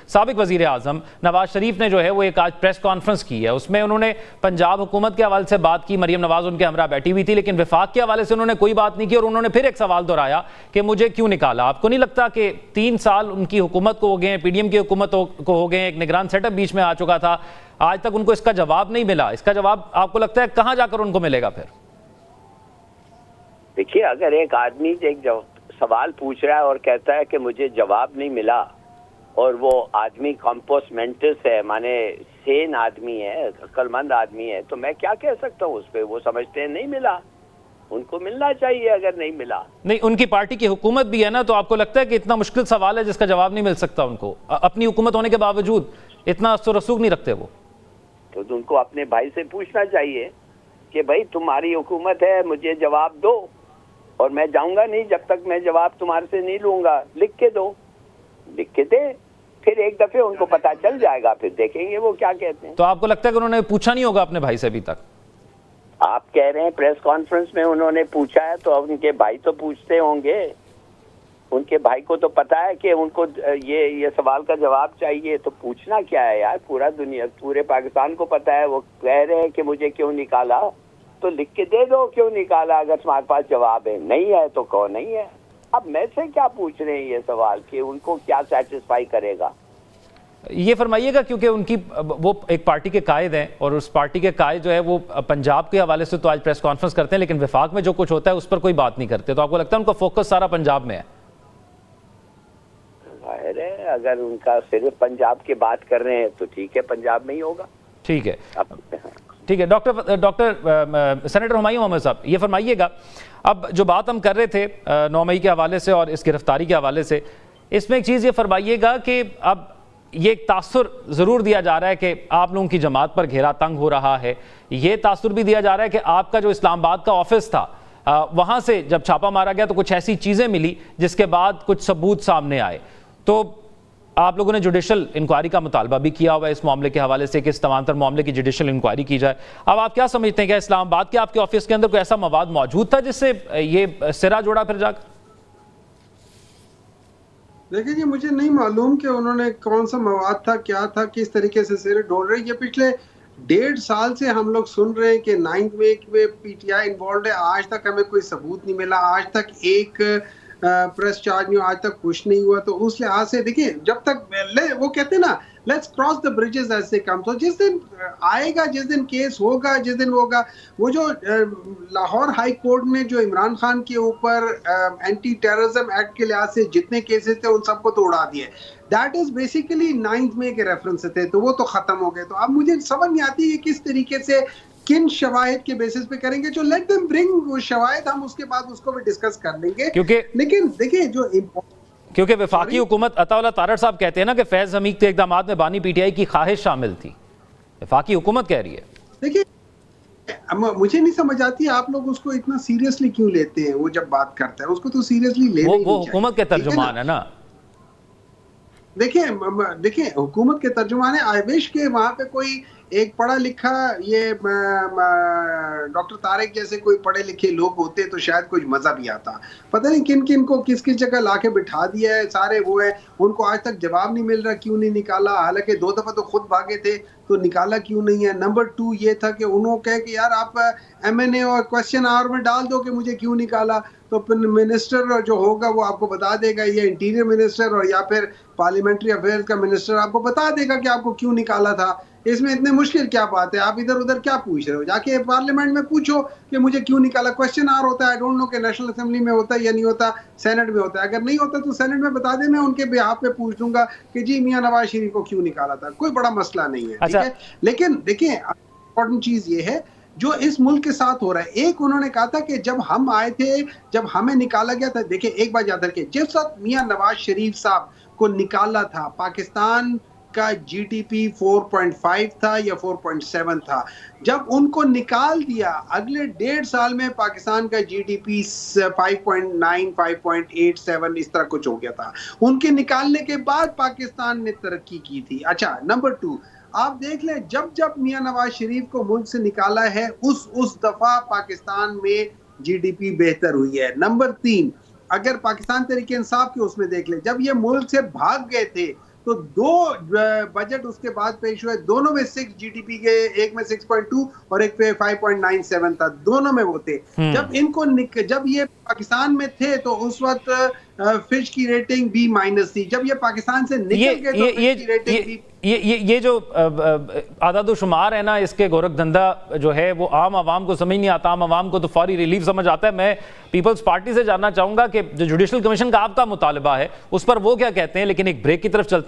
साबिक वजीर आजम नवाज शरीफ ने जो है वो एक आज प्रेस कॉन्फ्रेंस की है, उसमें उन्होंने पंजाब हुकूमत के हवाले से बात की। मरियम नवाज उनके हमरा बैठी हुई थी, लेकिन विफाक के हवाले से उन्होंने कोई बात नहीं की और उन्होंने फिर एक सवाल दोहराया कि मुझे क्यों निकाला। आपको नहीं लगता कि 3 साल उनकी हुकूमत को हो गए, पीडीएम की हुकूमत को हो गए, एक निगरान सेटअप बीच में आ चुका था, आज तक उनको इसका जवाब नहीं मिला। इसका जवाब आपको लगता है कहां जाकर उनको मिलेगा फिर? देखिए, अगर एक आदमी एक सवाल पूछ रहा है और कहता है कि मुझे जवाब नहीं मिला, और वो आदमी कॉम्पोस्ट मेंटस है, माने सेन आदमी है, अक्लमंद आदमी है, तो मैं क्या कह सकता हूँ उस पर? वो समझते हैं नहीं मिला, उनको मिलना चाहिए। अगर नहीं मिला, नहीं, उनकी पार्टी की हुकूमत भी है ना, तो आपको लगता है कि इतना मुश्किल सवाल है जिसका जवाब नहीं मिल सकता उनको? अपनी हुकूमत होने के बावजूद इतना रसूख नहीं रखते वो? तो उनको अपने भाई से पूछना चाहिए कि भाई तुम्हारी हुकूमत है, मुझे जवाब दो, और मैं जाऊंगा नहीं जब तक मैं जवाब तुम्हारे से नहीं लूंगा। लिख के दो, लिख के दे, फिर एक दफे उनको पता चल जाएगा, फिर देखेंगे वो क्या कहते हैं। तो आपको लगता है कि उन्होंने पूछा नहीं होगा अपने भाई से अभी तक? आप कह रहे हैं प्रेस कॉन्फ्रेंस में उन्होंने पूछा है, तो अब उनके भाई तो पूछते होंगे। उनके भाई को तो पता है कि उनको ये सवाल का जवाब चाहिए, तो पूछना क्या है यार? पूरा दुनिया, पूरे पाकिस्तान को पता है। वो कह रहे हैं कि मुझे क्यों निकाला, तो लिख के दे दो क्यों निकाला। अगर तुम्हारे पास जवाब है, नहीं है तो कहो नहीं है। अब मैं से क्या पूछ रहे हैं ये सवाल कि उनको क्या सेटिस्फाई करेगा? ये फरमाइएगा, क्योंकि उनकी वो एक पार्टी के कायद हैं और उस पार्टी के कायद जो है वो पंजाब के हवाले से तो आज प्रेस कॉन्फ्रेंस करते हैं, लेकिन विफाक में जो कुछ होता है उस पर कोई बात नहीं करते। तो आपको लगता है उनका फोकस सारा पंजाब में है? अगर उनका सिर्फ पंजाब की बात कर रहे हैं तो ठीक है, पंजाब में ही होगा। ठीक है, ठीक है। डॉक्टर सेनेटर हुमायूं अहमद साहब, ये फरमाइएगा, अब जो बात हम कर रहे थे 9 मई के हवाले से और इस गिरफ्तारी के हवाले से, इसमें एक चीज़ ये फरमाइएगा कि अब ये एक तासुर ज़रूर दिया जा रहा है कि आप लोगों की जमात पर घेरा तंग हो रहा है। ये तासुर भी दिया जा रहा है कि आपका जो इस्लामाबाद का ऑफिस था वहाँ से जब छापा मारा गया तो कुछ ऐसी चीज़ें मिली जिसके बाद कुछ सबूत सामने आए। तो आप लोगों ने जुडिशल इंक्वायरी का मुतालबा भी किया हुआ है इस मामले के हवाले से कि इस तमाम मामले की जुडिशल इंक्वायरी की जाए। अब आप क्या समझते हैं, क्या इस्लामाबाद के आपके ऑफिस के अंदर कोई ऐसा मवाद मौजूद था जिससे ये सिरा जोड़ा फिर जाकर? देखिए जी, मुझे नहीं मालूम कि उन्होंने कौन सा मवाद था, क्या था, किस तरीके से सिरे ढोल रहे। ये पिछले 1.5 साल से हम लोग सुन रहे हैं कि 9 मई में पीटीआई इन्वॉल्व है। आज तक हमें कोई सबूत नहीं मिला, आज तक एक प्रेस चार्ज में आज तक कुछ नहीं हुआ। तो उस लिहाज से देखिए, जब तक वो कहते हैं ना, let's cross the bridges as they come. तो जिस दिन आएगा, जिस दिन केस होगा, जिस दिन होगा, वो जो लाहौर हाई कोर्ट ने जो इमरान खान के ऊपर एंटी टेररिज्म एक्ट के लिहाज से जितने केसेस थे उन सबको तो उड़ा दिए। दैट इज बेसिकली 9 मई के रेफरेंस से थे, तो वो तो खत्म हो गए। तो अब मुझे समझ नहीं आती है किस तरीके से, किन शवाहिद के बेसिस पे करेंगे। जो लेट देम ब्रिंग वो शवाहिद, हम उसके बाद उसको भी डिस्कस कर लेंगे। लेकिन देखिए, जो क्योंकि वफाकी हुकूमत, अताउल्लाह तारड़ साहब कहते हैं ना कि फैज हमीद के इक़दाम में बानी पीटीआई की ख्वाहिश शामिल थी। वफाकी हुकूमत कह रही है। देखिए, मुझे नहीं समझ आती आप लोग उसको इतना सीरियसली क्यों लेते हैं। वो जब बात करता है उसको तो सीरियसली लेना ही नहीं चाहिए। वो हुकूमत के तर्जुमान है ना। देखिए हुकूमत के तर्जुमान है। आई विश के वहां पे कोई एक पढ़ा लिखा, ये डॉक्टर तारिक जैसे कोई पढ़े लिखे लोग होते तो शायद कुछ मजा भी आता। पता नहीं किन किन को किस किस जगह लाके बिठा दिया है। सारे वो है, उनको आज तक जवाब नहीं मिल रहा क्यों नहीं निकाला। हालांकि 2 दफा तो खुद भागे थे, तो निकाला क्यों नहीं है। नंबर 2 ये था कि उन्होंने कहा कि यार आप MNA और क्वेश्चन आवर में डाल दो कि मुझे क्यों निकाला, तो मिनिस्टर जो होगा वो आपको बता देगा, या इंटीरियर मिनिस्टर और या फिर पार्लियामेंट्री अफेयर्स का मिनिस्टर आपको बता देगा कि आपको क्यों निकाला था। इसमें इतने मुश्किल क्या बात है? आप इधर उधर क्या पूछ रहे हो? जाके पार्लियामेंट में पूछो कि मुझे क्यों निकाला। क्वेश्चन आवर होता है, आई डोंट नो कि नेशनल असेंबली में होता है या नहीं होता, सेनेट में होता है। अगर नहीं होता तो सेनेट में बता दे, मैं उनके बिहाफ पे पूछ लूंगा कि जी मियां नवाज शरीफ को क्यों निकाला था। कोई बड़ा मसला नहीं है, ठीक है। लेकिन देखिए, इंपॉर्टेंट चीज ये है जो इस मुल्क के साथ हो रहा है। एक उन्होंने कहा था कि जब हम आए थे, जब हमें निकाला गया था, देखिए एक बात याद रखिए, जिस वक्त मियां नवाज शरीफ साहब को निकाला था, पाकिस्तान का GDP 4.5 था या 4.7 था। जब उनको निकाल दिया, अगले 1.5 साल में पाकिस्तान का GDP 5.9, 5.87 इस तरह कुछ हो गया था। उनके निकालने के बाद पाकिस्तान ने तरक्की की थी। अच्छा, नंबर 2 आप देख लें, जब जब मियां नवाज शरीफ को मुल्क से निकाला है, उस दफा पाकिस्तान में GDP बेहतर हुई है। नंबर 3, अगर पाकिस्तान तरीके इंसाफ के उसमें देख ले, जब ये मुल्क से भाग गए थे तो 2 बजट उसके बाद पेश हुए, दोनों में 6 जीडीपी के, एक में 6.2 और एक पे 5.97 था, दोनों में वो थे। जब ये पाकिस्तान में थे तो उस वक्त फिच की रेटिंग B- थी। जब ये पाकिस्तान से निकल गए तो फिच की रेटिंग ये जो आदादोशुमार है ना, इसके गोरख धंधा जो है वो आम आवाम को समझ नहीं आता। आम आवाम को तो फौरी रिलीफ समझ आता है। मैं पीपल्स पार्टी से जानना चाहूंगा कि जो जुडिशल कमीशन का आपका मुतालबा है उस पर वो क्या कहते हैं। लेकिन एक ब्रेक की तरफ चलते हैं।